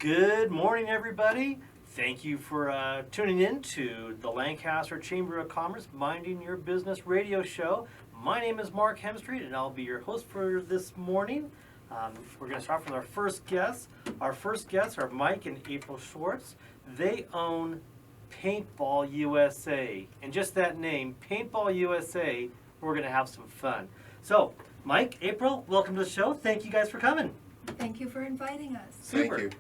Good morning, everybody. Thank you for tuning in to the Lancaster Chamber of Commerce Minding Your Business radio show. My name is Mark Hemstreet, and I'll be your host for this morning. We're going to start with our first guests. Our first guests are Mike and April Schwartz. They own Paintball USA. And just that name, Paintball USA, we're going to have some fun. So, Mike, April, welcome to the show. Thank you guys for coming. Thank you for inviting us. Super. Thank you.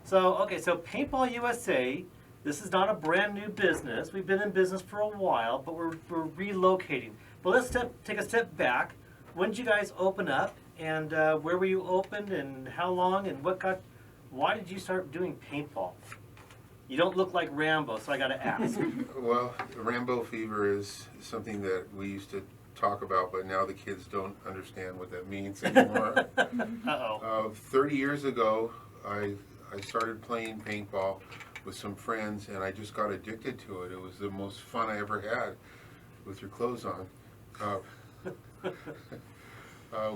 So Paintball USA, this is not a brand new business. We've been in business for a while, but we're relocating. But let's take a step back. When did you guys open up, and where were you opened, and how long, and why did you start doing paintball? You don't look like Rambo, so I got to ask. Well, Rambo Fever is something that we used to talk about, but now the kids don't understand what that means anymore. Uh-oh. 30 years ago, I started playing paintball with some friends, and I just got addicted to it. It was the most fun I ever had with your clothes on.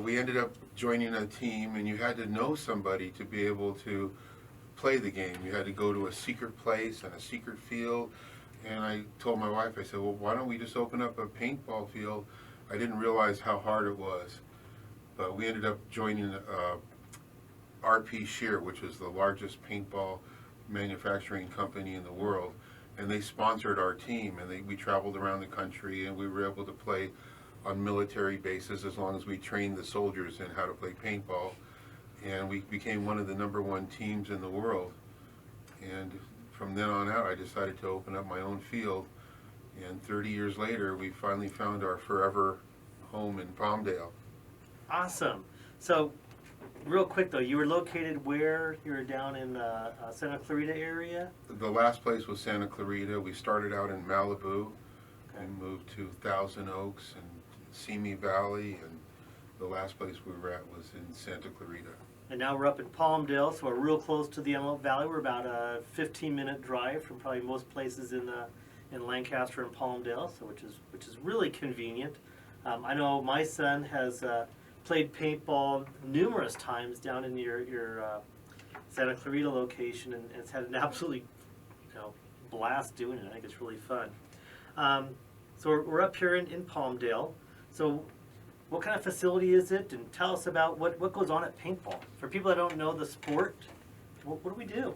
We ended up joining a team, and you had to know somebody to be able to play the game. You had to go to a secret place and a secret field, and I told my wife, I said, well, why don't we just open up a paintball field? I didn't realize how hard it was, but we ended up joining RP Shear, which is the largest paintball manufacturing company in the world, and they sponsored our team, and we traveled around the country, and we were able to play on military bases as long as we trained the soldiers in how to play paintball, and we became one of the #1 teams in the world. And from then on out, I decided to open up my own field, and 30 years later, we finally found our forever home in Palmdale. Awesome. So, real quick though, you were located where? You were down in Santa Clarita area? The last place was Santa Clarita. We started out in Malibu, Okay. and moved to Thousand Oaks and Simi Valley, and the last place we were at was in Santa Clarita. And now we're up in Palmdale, so we're real close to the Antelope Valley. We're about a 15-minute drive from probably most places in Lancaster and Palmdale, so which is really convenient. I know my son has played paintball numerous times down in your Santa Clarita location, and has had an absolutely blast doing it. I think it's really fun. So we're up here in Palmdale. So what kind of facility is it? And tell us about what goes on at paintball. For people that don't know the sport, what do we do?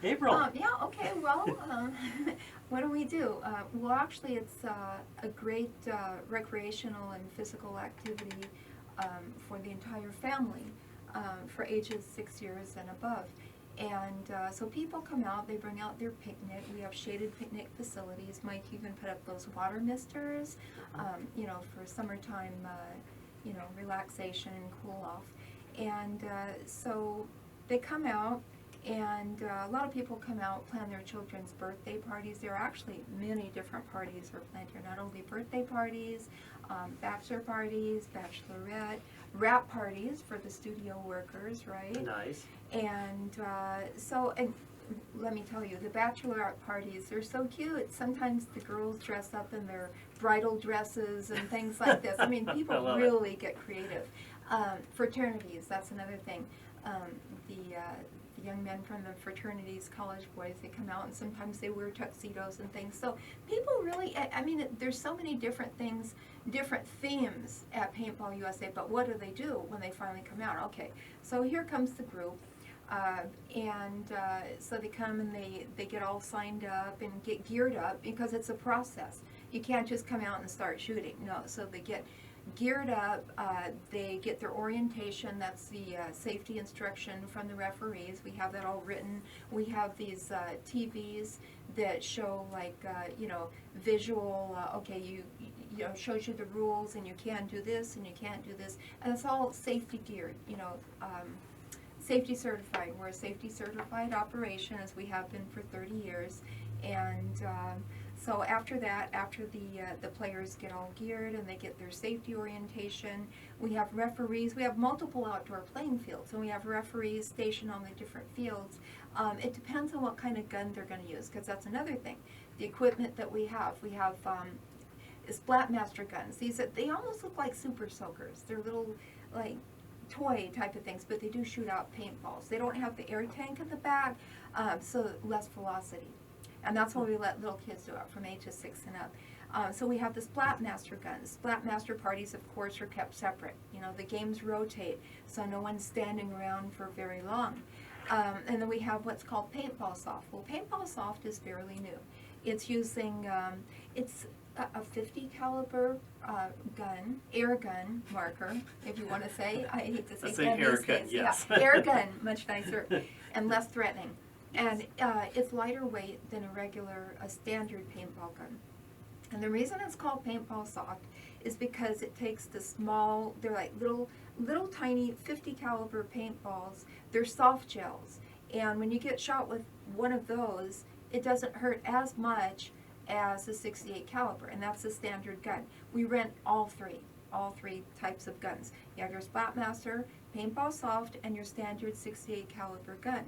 April. Yeah, okay, well, what do we do? Well, actually, it's a great recreational and physical activity for the entire family for ages 6 years and above. And so people come out, they bring out their picnic. We have shaded picnic facilities. Mike even put up those water misters, for summertime, relaxation and cool off. And so they come out, and a lot of people come out, plan their children's birthday parties. There are actually many different parties are planned here, not only birthday parties, bachelor parties, bachelorette, wrap parties for the studio workers, right? Nice. And and let me tell you, the bachelorette parties, they're so cute. Sometimes the girls dress up in their bridal dresses and things like this. I mean, people really get creative. Fraternities, that's another thing. The young men from the fraternities, college boys, they come out and sometimes they wear tuxedos and things. So people really, there's so many different things, different themes at Paintball USA, but what do they do when they finally come out? Okay, so here comes the group. So they come and they get all signed up and get geared up, because it's a process. You can't just come out and start shooting. No, so they get geared up, they get their orientation, that's the safety instruction from the referees. We have that all written. We have these TVs that show visual, shows you the rules, and you can do this and you can't do this, and it's all safety geared, safety certified. We're a safety certified operation, as we have been for 30 years, and so after that, after the players get all geared and they get their safety orientation, we have referees. We have multiple outdoor playing fields, and we have referees stationed on the different fields. It depends on what kind of gun they're going to use, because that's another thing. The equipment that we have Splatmaster guns. They almost look like super soakers. They're little, like, toy type of things, but they do shoot out paintballs. They don't have the air tank in the back, so less velocity. And that's why we let little kids do it from ages 6 and up. So we have the Splatmaster guns. Splatmaster parties, of course, are kept separate. You know, the games rotate, so no one's standing around for very long. And then we have what's called Paintball Soft. Well, Paintball Soft is fairly new. It's using, it's a 50 caliber gun, air gun marker, if you want to say. I hate to say Let's say gun air these gun, days. yes. Yeah, air gun, much nicer and less threatening. And it's lighter weight than a regular, a standard paintball gun. And the reason it's called Paintball Soft is because it takes the small, they're like little tiny 50 caliber paintballs. They're soft gels. And when you get shot with one of those, it doesn't hurt as much as a 68 caliber, and that's the standard gun. We rent all three types of guns. You have your Splatmaster, Paintball Soft, and your standard 68 caliber gun.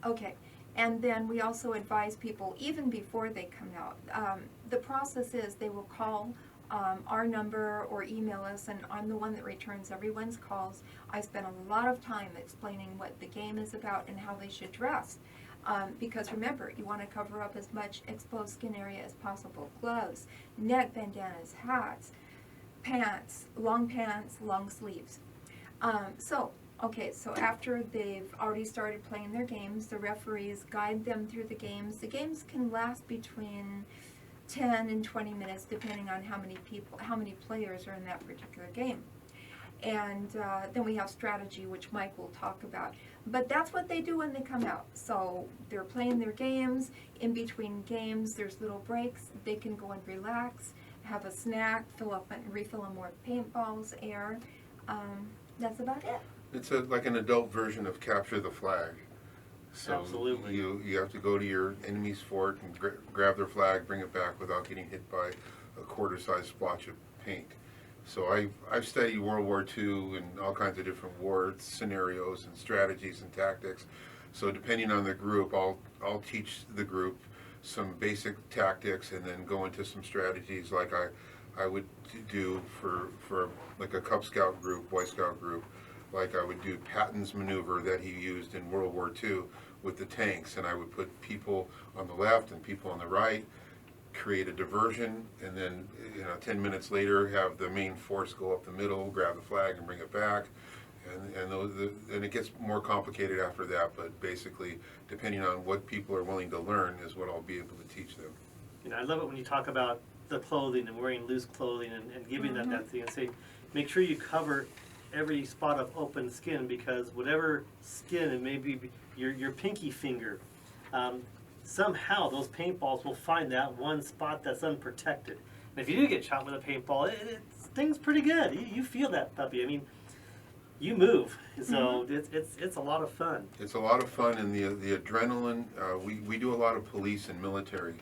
Okay, and then we also advise people, even before they come out, the process is they will call our number or email us, and I'm the one that returns everyone's calls. I spend a lot of time explaining what the game is about and how they should dress. Because remember, you want to cover up as much exposed skin area as possible. Gloves, neck bandanas, hats, pants, long sleeves. Okay, so after they've already started playing their games, the referees guide them through the games. The games can last between 10 and 20 minutes, depending on how many players are in that particular game. And then we have strategy, which Mike will talk about. But that's what they do when they come out. So they're playing their games. In between games, there's little breaks. They can go and relax, have a snack, fill up and refill them with paintballs, air. That's about it. It's like an adult version of capture the flag. So Absolutely. You have to go to your enemy's fort and grab their flag, bring it back without getting hit by a quarter-sized splotch of paint. So I've studied World War II and all kinds of different war scenarios and strategies and tactics. So depending on the group, I'll teach the group some basic tactics and then go into some strategies like I would do for like a Cub Scout group, Boy Scout group. Like I would do Patton's maneuver that he used in World War II with the tanks, and I would put people on the left and people on the right, create a diversion, and then 10 minutes later have the main force go up the middle, grab the flag and bring it back, and it gets more complicated after that, but basically depending on what people are willing to learn is what I'll be able to teach them. I love it when you talk about the clothing and wearing loose clothing and giving them that thing and say, make sure you cover every spot of open skin, because whatever skin, it may be your pinky finger, somehow those paintballs will find that one spot that's unprotected. And if you do get shot with a paintball, it stings pretty good. You feel that puppy. I mean, you move. So it's a lot of fun. It's a lot of fun, and the adrenaline, we do a lot of police and military,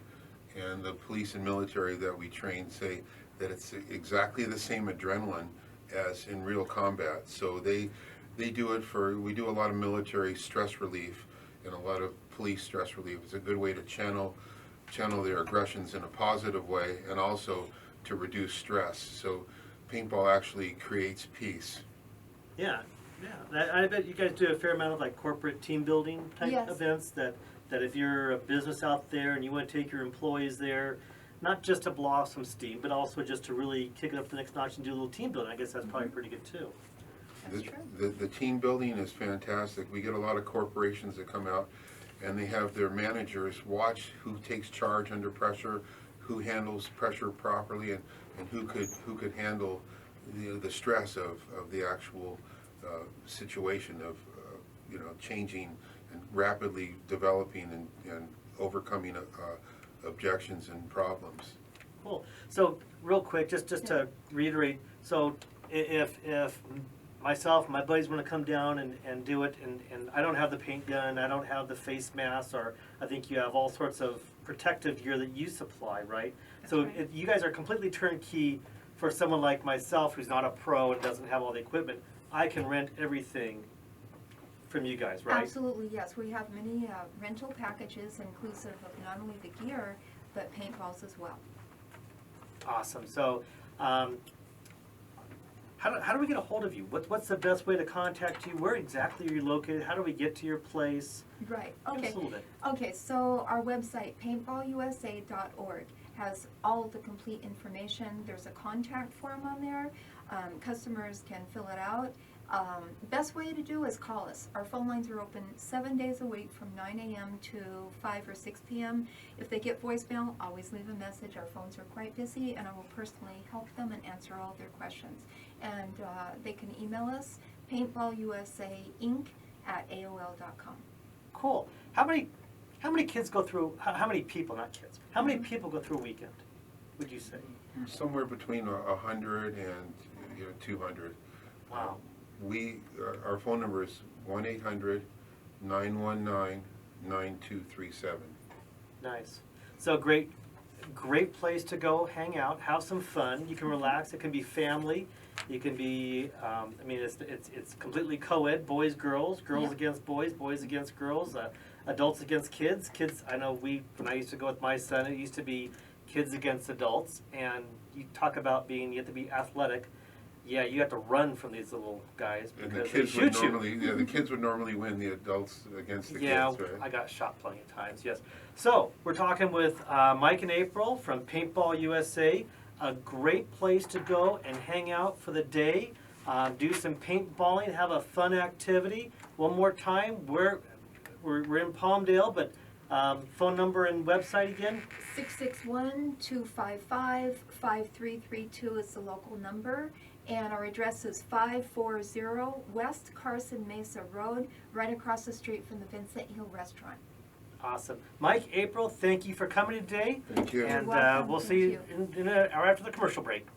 and the police and military that we train say that it's exactly the same adrenaline as in real combat. So they do it we do a lot of military stress relief and a lot of police stress relief. It's a good way to channel their aggressions in a positive way and also to reduce stress. So paintball actually creates peace. Yeah. I bet you guys do a fair amount of like corporate team building type Yes. events that if you're a business out there and you want to take your employees there, not just to blow off some steam, but also just to really kick it up to the next notch and do a little team building. I guess that's probably pretty good too. That's true. The team building is fantastic. We get a lot of corporations that come out and they have their managers watch who takes charge under pressure, who handles pressure properly, and who could handle the stress of the actual situation of changing and rapidly developing and overcoming objections and problems. Cool. So real quick, just to reiterate, so if myself, my buddies want to come down and do it, and I don't have the paint gun, I don't have the face mask, or I think you have all sorts of protective gear that you supply, right? That's So right. you guys are completely turnkey for someone like myself who's not a pro and doesn't have all the equipment. I can rent everything from you guys, right? Absolutely, yes. We have many rental packages inclusive of not only the gear, but paintballs as well. Awesome. So how how do we get a hold of you? What's the best way to contact you? Where exactly are you located? How do we get to your place? Right, Give us okay. a little bit. Okay, so our website, paintballusa.org, has all the complete information. There's a contact form on there. Customers can fill it out. Best way to do is call us. Our phone lines are open 7 days a week from 9 a.m. to 5 or 6 p.m. If they get voicemail, always leave a message. Our phones are quite busy, and I will personally help them and answer all their questions. And they can email us, paintballusainc@aol.com. Cool. How many kids go through? How many people? Not kids. How many people go through a weekend? Would you say? Somewhere between 100 and 200. Wow. Our phone number is 1-800-919-9237. Nice. So great place to go hang out, have some fun. You can relax. It can be family. You can be. It's completely co-ed. Boys, girls, girls against boys, boys against girls, adults against kids. Kids. I know when I used to go with my son, it used to be kids against adults. And you talk about you have to be athletic. Yeah, you have to run from these little guys And because the kids they would shoot you. normally, the kids would normally win the adults against the Yeah, kids, right? I got shot plenty of times, yes. So, we're talking with Mike and April from Paintball USA. A great place to go and hang out for the day. Do some paintballing, have a fun activity. One more time, we're in Palmdale, but phone number and website again? 661-255-5332 is the local number. And our address is 540 West Carson Mesa Road, right across the street from the Vincent Hill Restaurant. Awesome. Mike, April, thank you for coming today. Thank you. And welcome. we'll Thank see you you. in an hour after the commercial break.